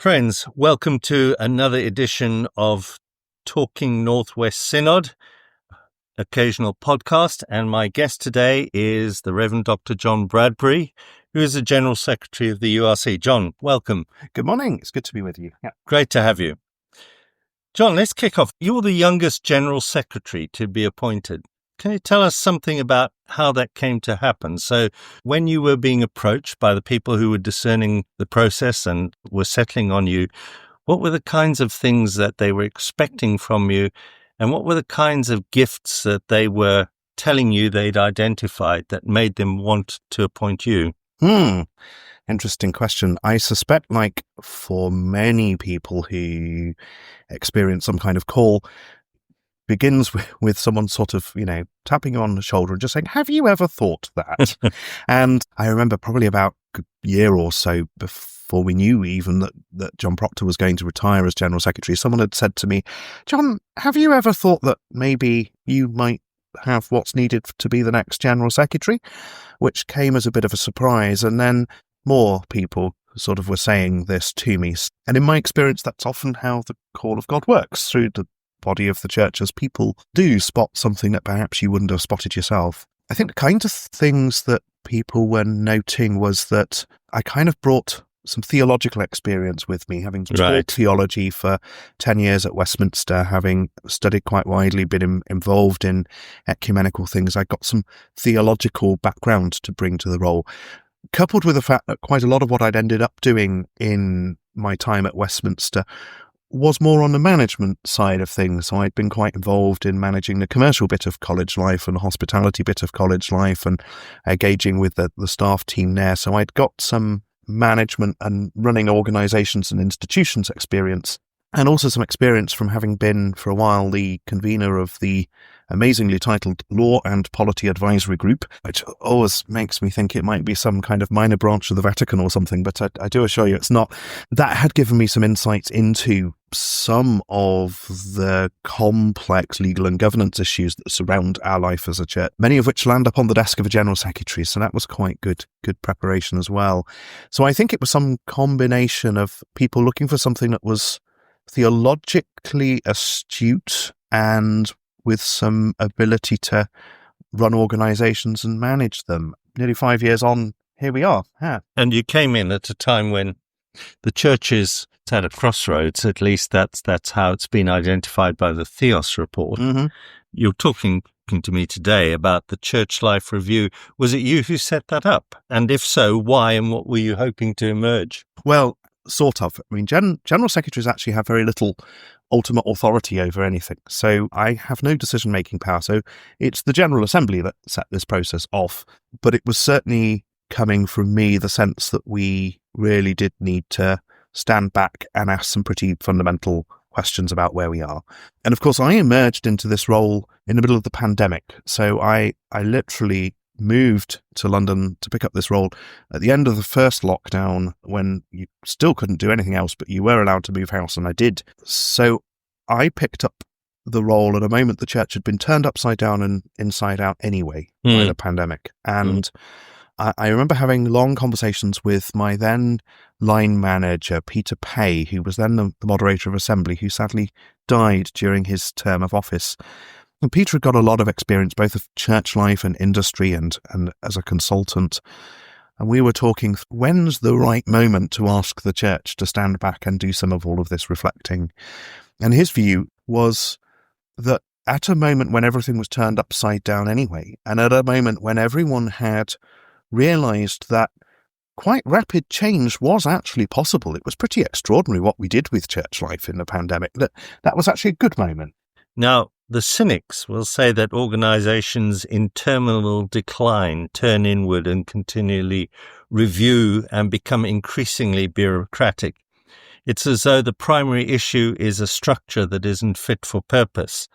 Friends, welcome to another edition of Talking Northwest Synod, occasional podcast. And my guest today is the Reverend Dr. John Bradbury, who is the General Secretary of the URC. John, welcome. Good morning. It's good to be with you. Yeah. Great to have you. John, let's kick off. You're the youngest General Secretary to be appointed. Can you tell us something about how that came to happen? So when you were being approached by the people who were discerning the process and were settling on you, what were the kinds of things that they were expecting from you? And what were the kinds of gifts that they were telling you they'd identified that made them want to appoint you? Interesting question. I suspect, like for many people who experience some kind of call, begins with someone sort of, tapping you on the shoulder and just saying, have you ever thought that? And I remember probably about a year or so before we knew even that John Proctor was going to retire as General Secretary, someone had said to me, John, have you ever thought that maybe you might have what's needed to be the next General Secretary? Which came as a bit of a surprise. And then more people sort of were saying this to me. And in my experience, that's often how the call of God works, through the body of the church, as people do spot something that perhaps you wouldn't have spotted yourself. I think the kind of things that people were noting was that I kind of brought some theological experience with me, having taught theology for 10 years at Westminster, having studied quite widely, been involved in ecumenical things. I got some theological background to bring to the role, coupled with the fact that quite a lot of what I'd ended up doing in my time at Westminster was more on the management side of things. So I'd been quite involved in managing the commercial bit of college life and the hospitality bit of college life and engaging with the staff team there. So I'd got some management and running organisations and institutions experience, and also some experience from having been for a while the convener of the amazingly titled Law and Polity Advisory Group, which always makes me think it might be some kind of minor branch of the Vatican or something, but I do assure you it's not. That had given me some insights into some of the complex legal and governance issues that surround our life as a church, many of which land up on the desk of a General Secretary, so that was quite good preparation as well. So I think it was some combination of people looking for something that was theologically astute and with some ability to run organisations and manage them. Nearly 5 years on, here we are. Yeah. And you came in at a time when the church is at a crossroads. At least that's how it's been identified by the Theos report. Mm-hmm. You're talking to me today about the Church Life Review. Was it you who set that up? And if so, why and what were you hoping to emerge? Well, sort of. I mean, General Secretaries actually have very little ultimate authority over anything. So I have no decision-making power. So it's the General Assembly that set this process off. But it was certainly coming from me, the sense that we really did need to stand back and ask some pretty fundamental questions about where we are. And of course, I emerged into this role in the middle of the pandemic. So I literally moved to London to pick up this role at the end of the first lockdown, when you still couldn't do anything else, but you were allowed to move house, and I did. So I picked up the role at a moment the church had been turned upside down and inside out anyway by the pandemic. And I remember having long conversations with my then line manager, Peter Pay, who was then the moderator of Assembly, who sadly died during his term of office. And Peter had got a lot of experience, both of church life and industry and as a consultant. And we were talking, when's the right moment to ask the church to stand back and do some of all of this reflecting? And his view was that at a moment when everything was turned upside down anyway, and at a moment when everyone had realised that quite rapid change was actually possible, it was pretty extraordinary what we did with church life in the pandemic, that was actually a good moment. Now, the cynics will say that organizations in terminal decline turn inward and continually review and become increasingly bureaucratic. It's as though the primary issue is a structure that isn't fit for purpose,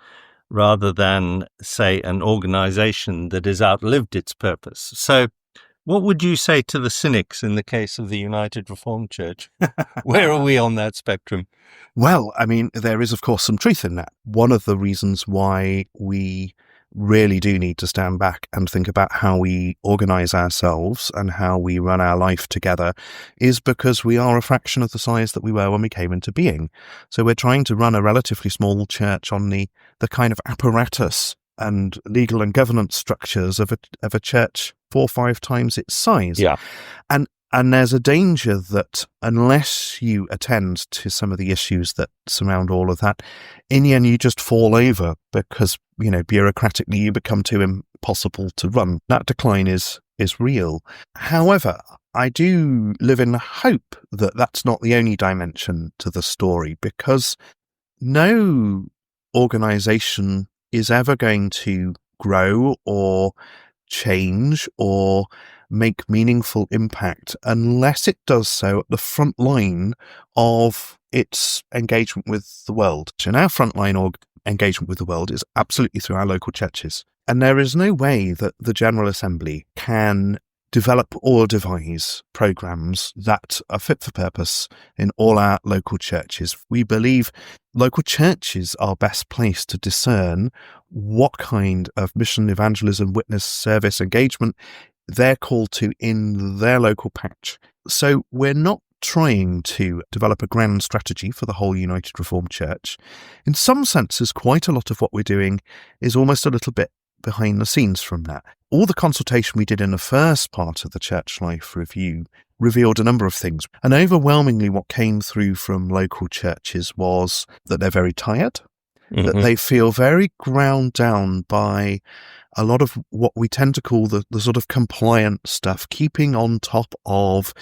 rather than, say, an organization that has outlived its purpose. So what would you say to the cynics in the case of the United Reformed Church? Where are we on that spectrum? Well, I mean, there is, of course, some truth in that. One of the reasons why we really do need to stand back and think about how we organise ourselves and how we run our life together is because we are a fraction of the size that we were when we came into being. So we're trying to run a relatively small church on the kind of apparatus and legal and governance structures of a church 4 or 5 times its size. Yeah. And there's a danger that unless you attend to some of the issues that surround all of that, in the end you just fall over because, bureaucratically you become too impossible to run. That decline is real. However, I do live in the hope that that's not the only dimension to the story, because no organisation is ever going to grow or change or make meaningful impact unless it does so at the front line of its engagement with the world. And our frontline engagement with the world is absolutely through our local churches. And there is no way that the General Assembly can develop or devise programmes that are fit for purpose in all our local churches. We believe local churches are best placed to discern what kind of mission, evangelism, witness, service, engagement they're called to in their local patch. So we're not trying to develop a grand strategy for the whole United Reformed Church. In some senses, quite a lot of what we're doing is almost a little bit behind the scenes from that. All the consultation we did in the first part of the Church Life Review revealed a number of things. And overwhelmingly what came through from local churches was that they're very tired, that they feel very ground down by a lot of what we tend to call the sort of compliant stuff, keeping on top of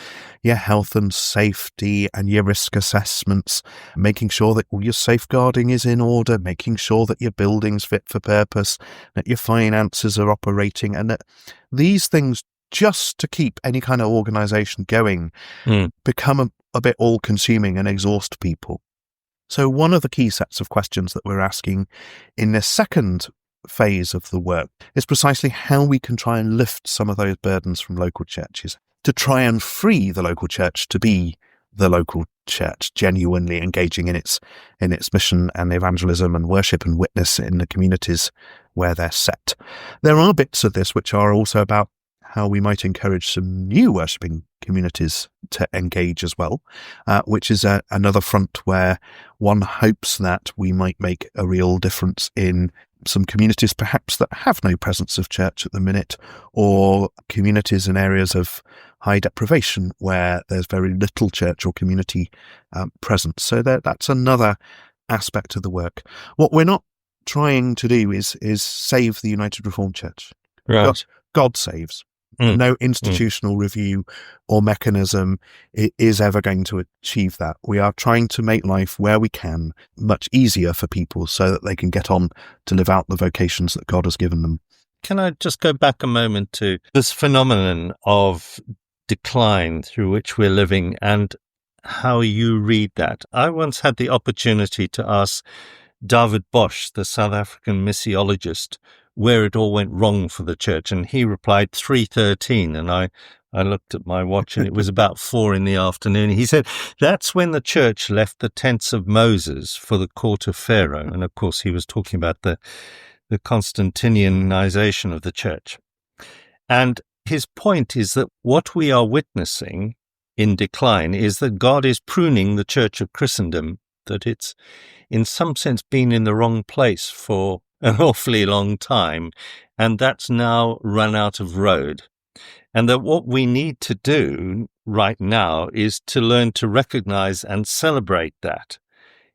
your health and safety and your risk assessments, making sure that all your safeguarding is in order, making sure that your building's fit for purpose, that your finances are operating, and that these things, just to keep any kind of organisation going, become a bit all-consuming and exhaust people. So one of the key sets of questions that we're asking in this second phase of the work is precisely how we can try and lift some of those burdens from local churches, to try and free the local church to be the local church, genuinely engaging in its mission and evangelism and worship and witness in the communities where they're set. There are bits of this which are also about how we might encourage some new worshipping communities to engage as well, which is another front where one hopes that we might make a real difference in some communities perhaps that have no presence of church at the minute, or communities in areas of high deprivation where there's very little church or community presence. So that's another aspect of the work. What we're not trying to do is save the United Reformed Church. Right. God saves. No institutional review or mechanism is ever going to achieve that. We are trying to make life where we can much easier for people so that they can get on to live out the vocations that God has given them. Can I just go back a moment to this phenomenon of decline through which we're living and how you read that? I once had the opportunity to ask David Bosch, the South African missiologist, where it all went wrong for the church, and he replied 3:13, and I looked at my watch and it was about 4 p.m. He said that's when the church left the tents of Moses for the court of Pharaoh, and of course he was talking about the Constantinianization of the church. And his point is that what we are witnessing in decline is that God is pruning the Church of Christendom, that it's in some sense been in the wrong place for an awfully long time, and that's now run out of road. And that what we need to do right now is to learn to recognize and celebrate that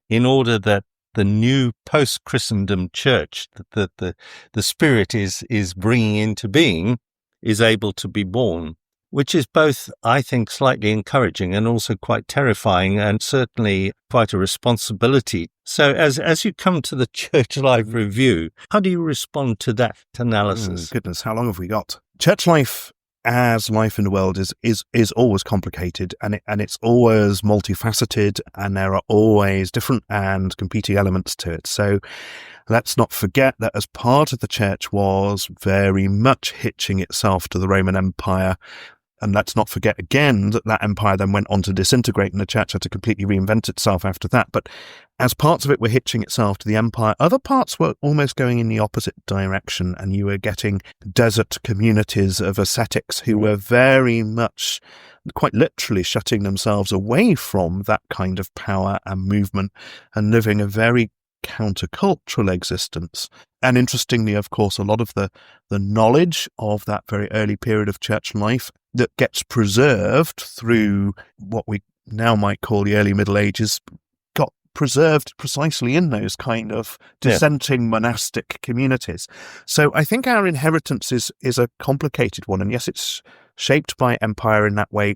in order that the new post-Christendom church that the Spirit is bringing into being is able to be born, which is both, I think, slightly encouraging and also quite terrifying, and certainly quite a responsibility. So as you come to the Church Life Review, how do you respond to that analysis? Goodness, how long have we got? Church life as life in the world is always complicated, and it's always multifaceted, and there are always different and competing elements to it. So let's not forget that as part of the church was very much hitching itself to the Roman Empire, And let's not forget again that empire then went on to disintegrate and the church had to completely reinvent itself after that. But as parts of it were hitching itself to the empire, other parts were almost going in the opposite direction, and you were getting desert communities of ascetics who were very much, quite literally, shutting themselves away from that kind of power and movement and living a very countercultural existence. And interestingly, of course, a lot of the knowledge of that very early period of church life that gets preserved through what we now might call the early Middle Ages got preserved precisely in those kind of dissenting monastic communities. So I think our inheritance is a complicated one. And yes, it's shaped by empire in that way,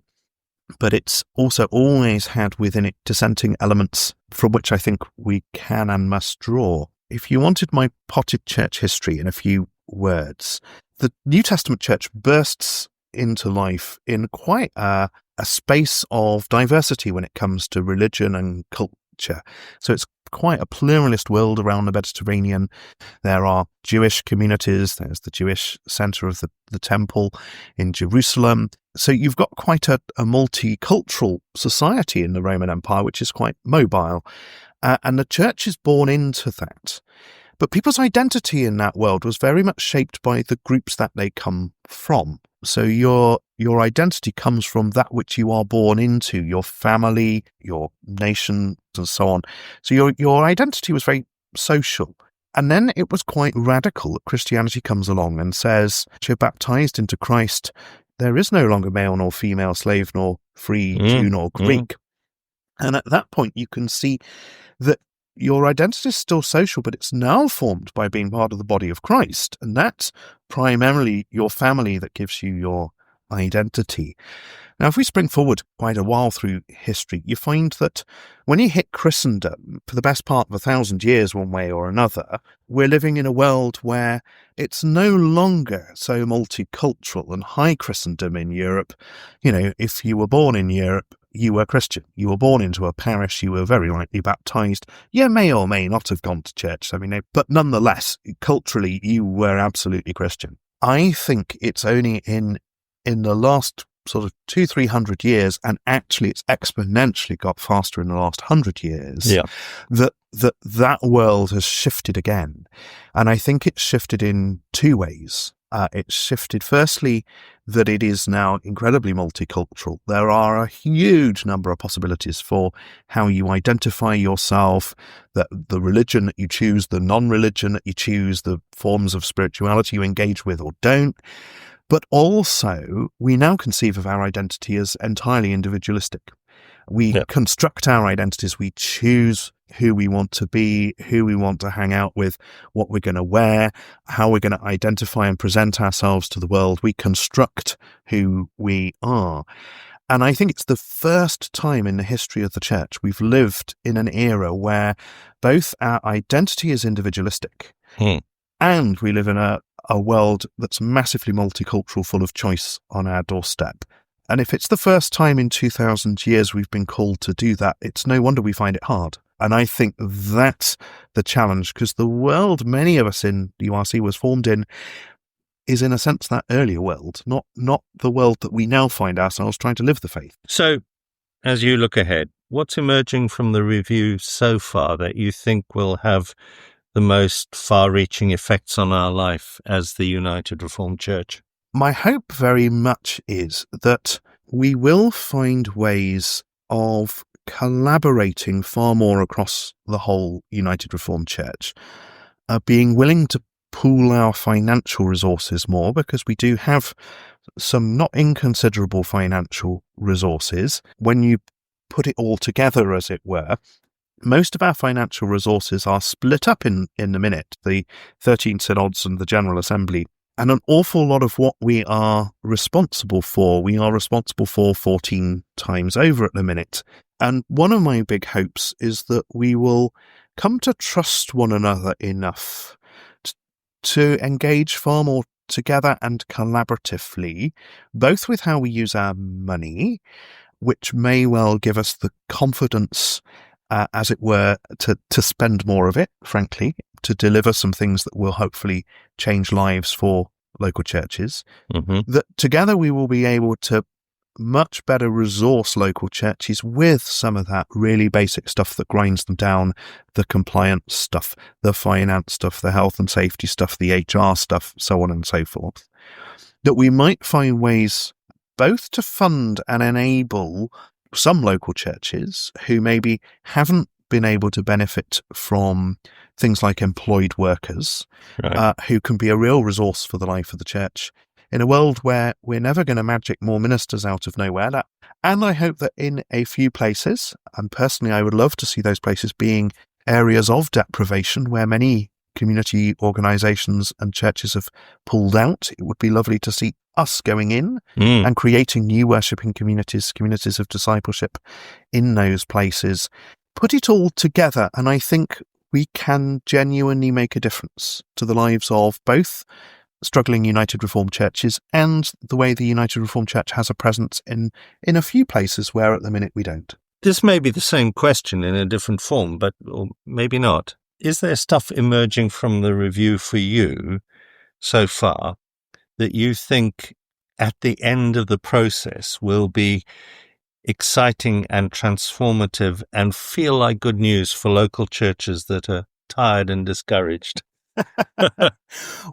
but it's also always had within it dissenting elements from which I think we can and must draw. If you wanted my potted church history in a few words, the New Testament church bursts into life in quite a space of diversity when it comes to religion and culture. So it's quite a pluralist world around the Mediterranean. There are Jewish communities. There's the Jewish center of the temple in Jerusalem. So you've got quite a multicultural society in the Roman Empire, which is quite mobile. And the church is born into that. But people's identity in that world was very much shaped by the groups that they come from. So your identity comes from that which you are born into, your family, your nation, and so on. So your identity was very social. And then it was quite radical that Christianity comes along and says, you're baptized into Christ. There is no longer male nor female, slave nor free, Jew nor Greek. And at that point, you can see that your identity is still social, but it's now formed by being part of the body of Christ. And that's primarily your family that gives you your identity. Now, if we spring forward quite a while through history, you find that when you hit Christendom, for the best part of 1,000 years, one way or another, we're living in a world where it's no longer so multicultural. And high Christendom in Europe, if you were born in Europe, you were Christian. You were born into a parish, you were very likely baptized. You may or may not have gone to church, but nonetheless, culturally, you were absolutely Christian. I think it's only in the last sort of 200-300 years, and actually it's exponentially got faster in the last 100 years, that world has shifted again. And I think it's shifted in two ways. It's shifted, firstly, that it is now incredibly multicultural. There are a huge number of possibilities for how you identify yourself, the religion that you choose, the non-religion that you choose, the forms of spirituality you engage with or don't. But also, we now conceive of our identity as entirely individualistic. We construct our identities. We choose who we want to be, who we want to hang out with, what we're going to wear, how we're going to identify and present ourselves to the world. We construct who we are. And I think it's the first time in the history of the church we've lived in an era where both our identity is individualistic and we live in a world that's massively multicultural, full of choice on our doorstep. And if it's the first time in 2,000 years we've been called to do that, it's no wonder we find it hard. And I think that's the challenge, because the world many of us in the URC was formed in is, in a sense, that earlier world, not the world that we now find ourselves trying to live the faith. So, as you look ahead, what's emerging from the review so far that you think will have the most far-reaching effects on our life as the United Reformed Church? My hope very much is that we will find ways of collaborating far more across the whole United Reformed Church, being willing to pool our financial resources more, because we do have some not inconsiderable financial resources. When you put it all together, as it were, most of our financial resources are split up in the minute, the 13 synods and the General Assembly. And an awful lot of what we are responsible for 14 times over at the minute. And one of my big hopes is that we will come to trust one another enough to engage far more together and collaboratively, both with how we use our money, which may well give us the confidence, as it were, to spend more of it, frankly, to deliver some things that will hopefully change lives for local churches, that together we will be able to much better resource local churches with some of that really basic stuff that grinds them down, the compliance stuff, the finance stuff, the health and safety stuff, the HR stuff, so on and so forth, that we might find ways both to fund and enable some local churches who maybe haven't been able to benefit from things like employed workers, Right. who can be a real resource for the life of the church in a world where we're never going to magic more ministers out of nowhere. And I hope that in a few places, and personally I would love to see those places being areas of deprivation where many community organisations and churches have pulled out. It would be lovely to see us going in and creating new worshipping communities of discipleship in those places. Put it all together, and I think we can genuinely make a difference to the lives of both struggling United Reformed churches and the way the United Reformed Church has a presence in a few places where at the minute we don't. This may be the same question in a different form, but or maybe not. Is there stuff emerging from the review for you so far that you think at the end of the process will be exciting and transformative and feel like good news for local churches that are tired and discouraged?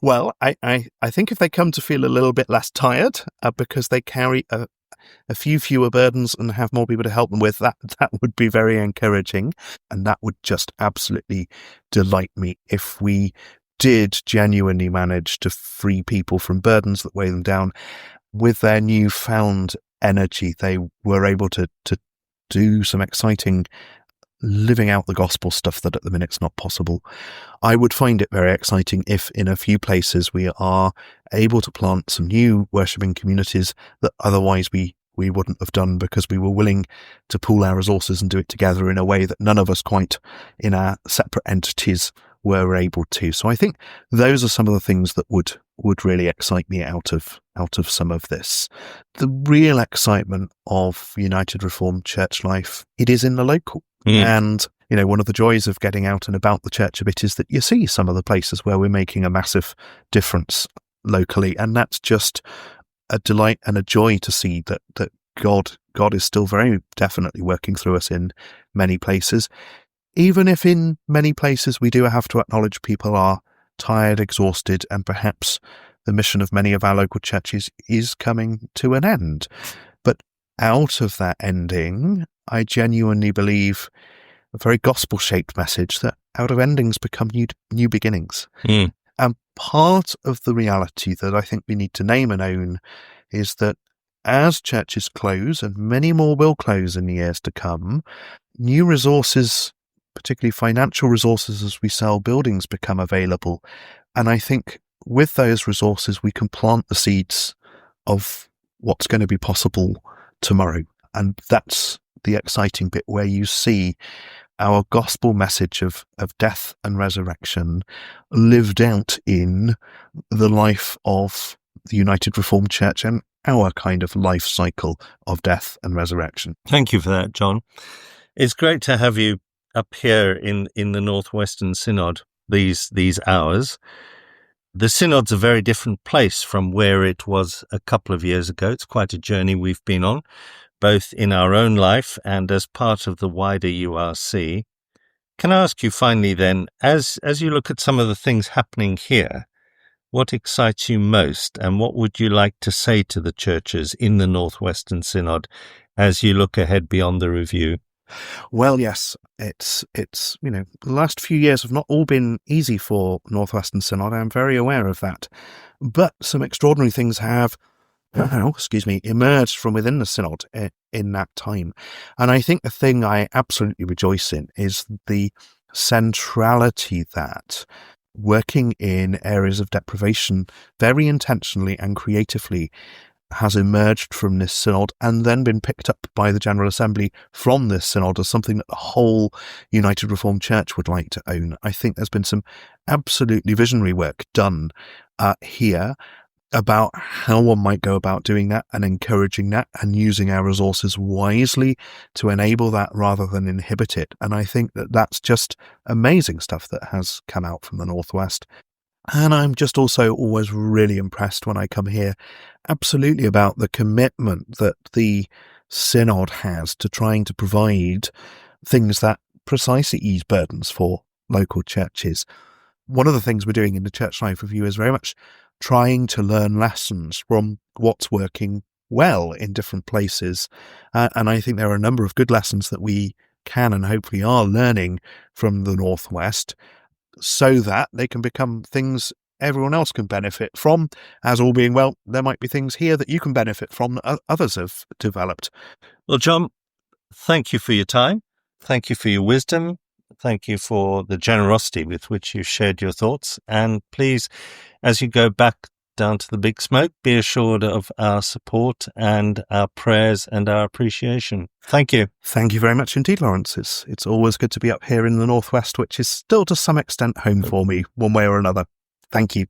Well, I think if they come to feel a little bit less tired because they carry a few fewer burdens and have more people to help them with, that would be very encouraging. And that would just absolutely delight me if we did genuinely manage to free people from burdens that weigh them down. With their newfound energy, they were able to do some exciting living out the gospel stuff that at the minute's not possible. I would find it very exciting if in a few places we are able to plant some new worshipping communities that otherwise we wouldn't have done because we were willing to pool our resources and do it together in a way that none of us quite in our separate entities were able to. So I think those are some of the things that would really excite me out of some of this. The real excitement of United Reformed Church life, it is in the local. And, one of the joys of getting out and about the church a bit is that you see some of the places where we're making a massive difference locally. And that's just a delight and a joy to see that God is still very definitely working through us in many places. Even if in many places we do have to acknowledge people are tired, exhausted, and perhaps the mission of many of our local churches is coming to an end. But out of that ending, I genuinely believe a very gospel-shaped message that out of endings become new beginnings. And part of the reality that I think we need to name and own is that as churches close, and many more will close in the years to come, new resources, particularly financial resources as we sell buildings, become available. And I think with those resources, we can plant the seeds of what's going to be possible tomorrow. And that's the exciting bit where you see our gospel message of death and resurrection lived out in the life of the United Reformed Church and our kind of life cycle of death and resurrection. Thank you for that, John. It's great to have you up here in the Northwestern Synod these hours. The Synod's a very different place from where it was a couple of years ago. It's quite a journey we've been on, both in our own life and as part of the wider URC. Can I ask you finally then, as you look at some of the things happening here, what excites you most and what would you like to say to the churches in the Northwestern Synod as you look ahead beyond the review? Well, yes, it's the last few years have not all been easy for Northwestern Synod. I'm very aware of that. But some extraordinary things have emerged from within the Synod in that time. And I think the thing I absolutely rejoice in is the centrality that working in areas of deprivation very intentionally and creatively has emerged from this synod and then been picked up by the General Assembly from this synod as something that the whole United Reformed Church would like to own. I think there's been some absolutely visionary work done here about how one might go about doing that and encouraging that and using our resources wisely to enable that rather than inhibit it. And I think that that's just amazing stuff that has come out from the Northwest. And I'm just also always really impressed when I come here, absolutely, about the commitment that the Synod has to trying to provide things that precisely ease burdens for local churches. One of the things we're doing in the Church Life Review is very much trying to learn lessons from what's working well in different places. And I think there are a number of good lessons that we can and hopefully are learning from the Northwest, so that they can become things everyone else can benefit from. As all being well, there might be things here that you can benefit from that others have developed. Well, John, thank you for your time. Thank you for your wisdom. Thank you for the generosity with which you shared your thoughts. And please, as you go back down to the big smoke, be assured of our support and our prayers and our appreciation. Thank you. Thank you very much indeed, Lawrence. It's always good to be up here in the Northwest, which is still to some extent home for me, one way or another. Thank you.